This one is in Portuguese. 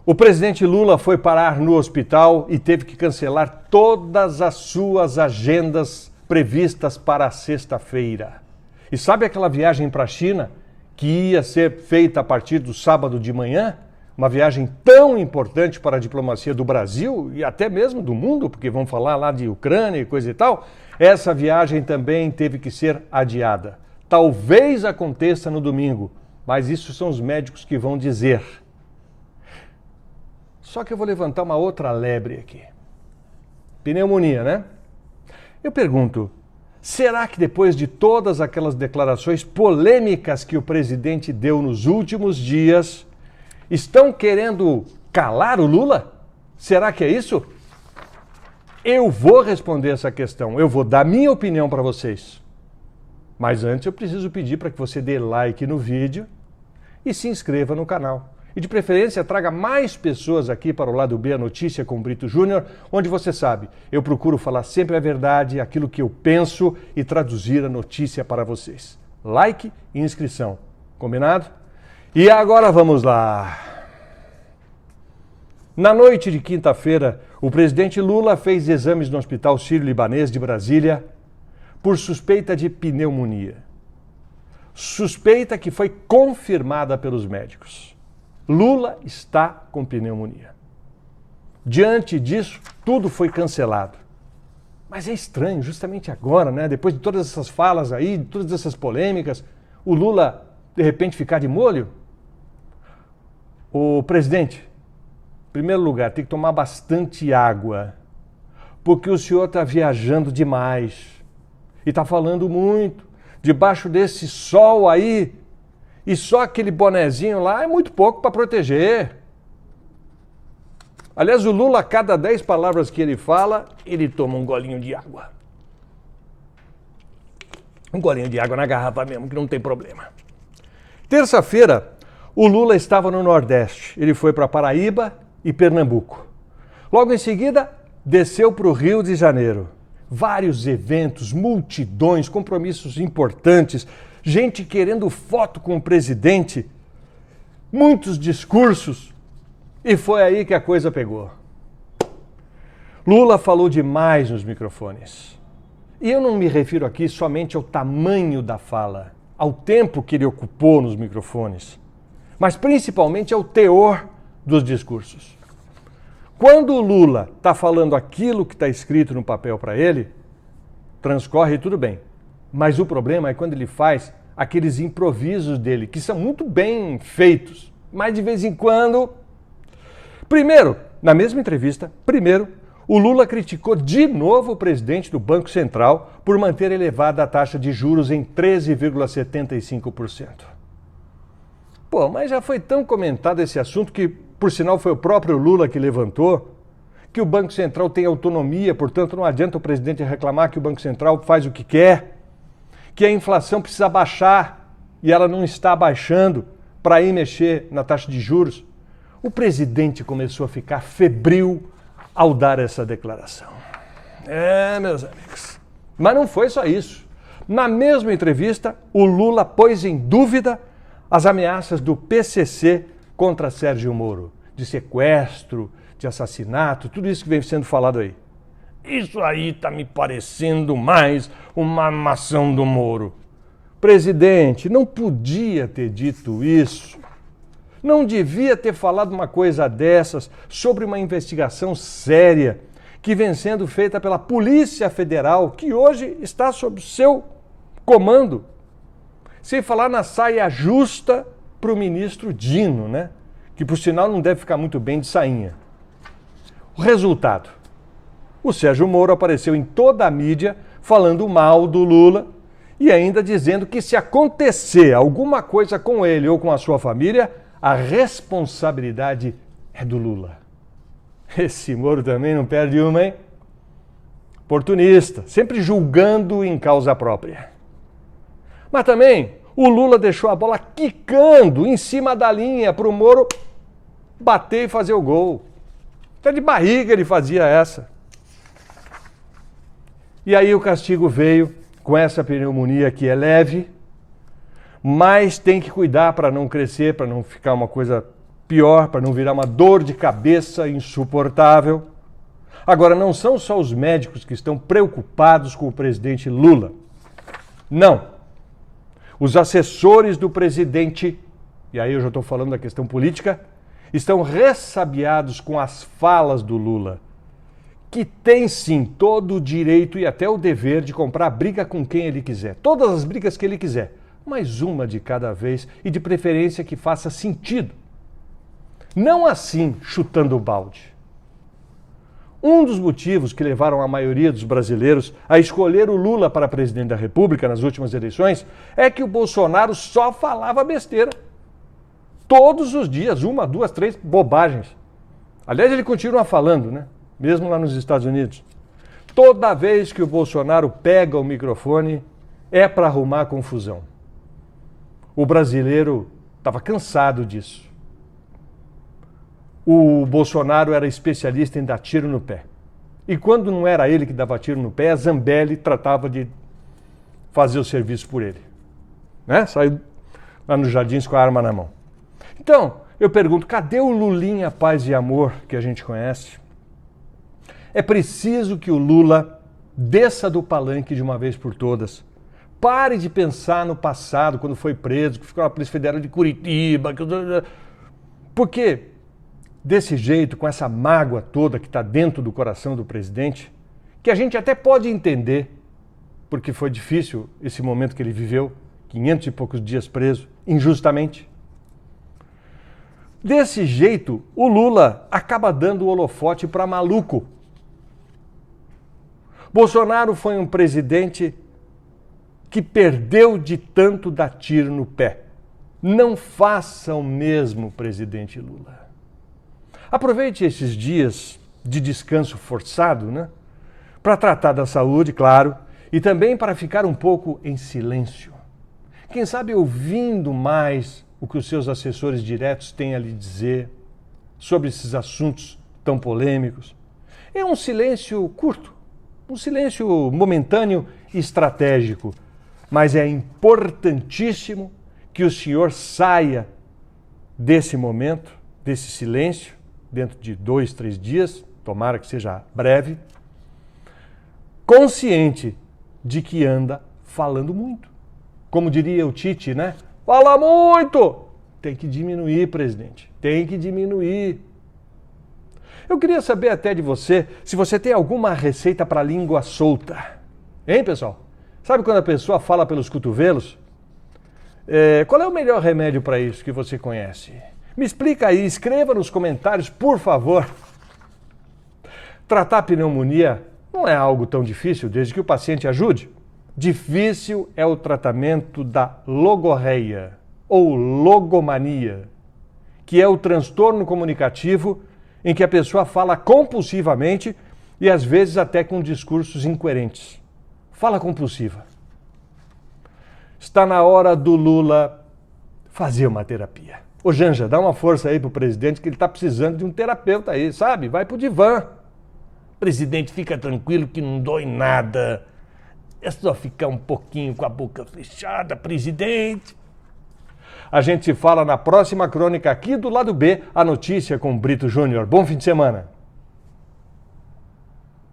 O presidente Lula foi parar no hospital e teve que cancelar todas as suas agendas previstas para a sexta-feira. E sabe aquela viagem para a China que ia ser feita a partir do sábado de manhã? Uma viagem tão importante para a diplomacia do Brasil e até mesmo do mundo, porque vão falar lá de Ucrânia e coisa e tal. Essa viagem também teve que ser adiada. Talvez aconteça no domingo, mas isso são os médicos que vão dizer. Só que eu vou levantar uma outra lebre aqui. Pneumonia, né? Eu pergunto, será que depois de todas aquelas declarações polêmicas que o presidente deu nos últimos dias, estão querendo calar o Lula? Será que é isso? Eu vou responder essa questão, eu vou dar minha opinião para vocês. Mas antes eu preciso pedir para que você dê like no vídeo e se inscreva no canal. E de preferência traga mais pessoas aqui para o Lado B, a Notícia com Brito Júnior, onde você sabe, eu procuro falar sempre a verdade, aquilo que eu penso e traduzir a notícia para vocês. Like e inscrição, combinado? E agora vamos lá. Na noite de quinta-feira, o presidente Lula fez exames no Hospital Sírio-Libanês de Brasília por suspeita de pneumonia. Suspeita que foi confirmada pelos médicos. Lula está com pneumonia. Diante disso, tudo foi cancelado. Mas é estranho, justamente agora, né? Depois de todas essas falas aí, de todas essas polêmicas, o Lula, de repente, ficar de molho? O presidente, em primeiro lugar, tem que tomar bastante água, porque o senhor está viajando demais e está falando muito, debaixo desse sol aí, e só aquele bonezinho lá é muito pouco para proteger. Aliás, o Lula, a cada 10 palavras que ele fala, ele toma um golinho de água. Um golinho de água na garrafa mesmo, que não tem problema. Terça-feira, o Lula estava no Nordeste. Ele foi para Paraíba e Pernambuco. Logo em seguida, desceu para o Rio de Janeiro. Vários eventos, multidões, compromissos importantes, gente querendo foto com o presidente, muitos discursos, e foi aí que a coisa pegou. Lula falou demais nos microfones. E eu não me refiro aqui somente ao tamanho da fala, ao tempo que ele ocupou nos microfones, mas principalmente ao teor dos discursos. Quando o Lula está falando aquilo que está escrito no papel para ele, transcorre tudo bem. Mas o problema é quando ele faz aqueles improvisos dele, que são muito bem feitos, mas de vez em quando... Primeiro, na mesma entrevista, o Lula criticou de novo o presidente do Banco Central por manter elevada a taxa de juros em 13,75%. Pô, mas já foi tão comentado esse assunto que, por sinal, foi o próprio Lula que levantou, que o Banco Central tem autonomia, portanto não adianta o presidente reclamar que o Banco Central faz o que quer, que a inflação precisa baixar e ela não está baixando para ir mexer na taxa de juros. O presidente começou a ficar febril ao dar essa declaração. Meus amigos. Mas não foi só isso. Na mesma entrevista, o Lula pôs em dúvida as ameaças do PCC contra Sérgio Moro, de sequestro, de assassinato, tudo isso que vem sendo falado aí. Isso aí está me parecendo mais uma armação do Moro. Presidente, não podia ter dito isso. Não devia ter falado uma coisa dessas sobre uma investigação séria que vem sendo feita pela Polícia Federal, que hoje está sob seu comando. Sem falar na saia justa para o ministro Dino, né? Que por sinal não deve ficar muito bem de sainha. O resultado: o Sérgio Moro apareceu em toda a mídia falando mal do Lula e ainda dizendo que se acontecer alguma coisa com ele ou com a sua família, a responsabilidade é do Lula. Esse Moro também não perde uma, hein? Oportunista, sempre julgando em causa própria. Mas também o Lula deixou a bola quicando em cima da linha para o Moro bater e fazer o gol. Até de barriga ele fazia essa. E aí o castigo veio com essa pneumonia que é leve, mas tem que cuidar para não crescer, para não ficar uma coisa pior, para não virar uma dor de cabeça insuportável. Agora, não são só os médicos que estão preocupados com o presidente Lula. Não. Os assessores do presidente, e aí eu já estou falando da questão política, estão ressabiados com as falas do Lula, que tem sim todo o direito e até o dever de comprar briga com quem ele quiser. Todas as brigas que ele quiser, mas uma de cada vez e de preferência que faça sentido. Não assim, chutando o balde. Um dos motivos que levaram a maioria dos brasileiros a escolher o Lula para presidente da República nas últimas eleições é que o Bolsonaro só falava besteira. Todos os dias, uma, duas, três bobagens. Aliás, ele continua falando, né? Mesmo lá nos Estados Unidos. Toda vez que o Bolsonaro pega o microfone, é para arrumar confusão. O brasileiro estava cansado disso. O Bolsonaro era especialista em dar tiro no pé. E quando não era ele que dava tiro no pé, a Zambelli tratava de fazer o serviço por ele. Né? Saiu lá nos jardins com a arma na mão. Então, eu pergunto, cadê o Lulinha Paz e Amor que a gente conhece? É preciso que o Lula desça do palanque de uma vez por todas. Pare de pensar no passado, quando foi preso, que ficou na Polícia Federal de Curitiba. Porque desse jeito, com essa mágoa toda que está dentro do coração do presidente, que a gente até pode entender, porque foi difícil esse momento que ele viveu, 500 e poucos dias preso, injustamente. Desse jeito, o Lula acaba dando o holofote para maluco. Bolsonaro foi um presidente que perdeu de tanto dar tiro no pé. Não faça o mesmo, presidente Lula. Aproveite esses dias de descanso forçado, né? Para tratar da saúde, claro, e também para ficar um pouco em silêncio. Quem sabe ouvindo mais o que os seus assessores diretos têm a lhe dizer sobre esses assuntos tão polêmicos. É um silêncio curto, um silêncio momentâneo e estratégico, mas é importantíssimo que o senhor saia desse momento, desse silêncio, dentro de 2, 3 dias, tomara que seja breve, consciente de que anda falando muito. Como diria o Tite, né? Fala muito! Tem que diminuir, presidente. Tem que diminuir. Eu queria saber até de você se você tem alguma receita para língua solta. Hein, pessoal? Sabe quando a pessoa fala pelos cotovelos? Qual é o melhor remédio para isso que você conhece? Me explica aí, escreva nos comentários, por favor. Tratar a pneumonia não é algo tão difícil, desde que o paciente ajude. Difícil é o tratamento da logorreia ou logomania, que é o transtorno comunicativo em que a pessoa fala compulsivamente e às vezes até com discursos incoerentes. Fala compulsiva. Está na hora do Lula fazer uma terapia. Ô Janja, dá uma força aí pro presidente que ele tá precisando de um terapeuta aí, sabe? Vai pro divã. Presidente, fica tranquilo que não dói nada. É só ficar um pouquinho com a boca fechada, presidente. A gente se fala na próxima crônica aqui do Lado B, a notícia com Brito Júnior. Bom fim de semana.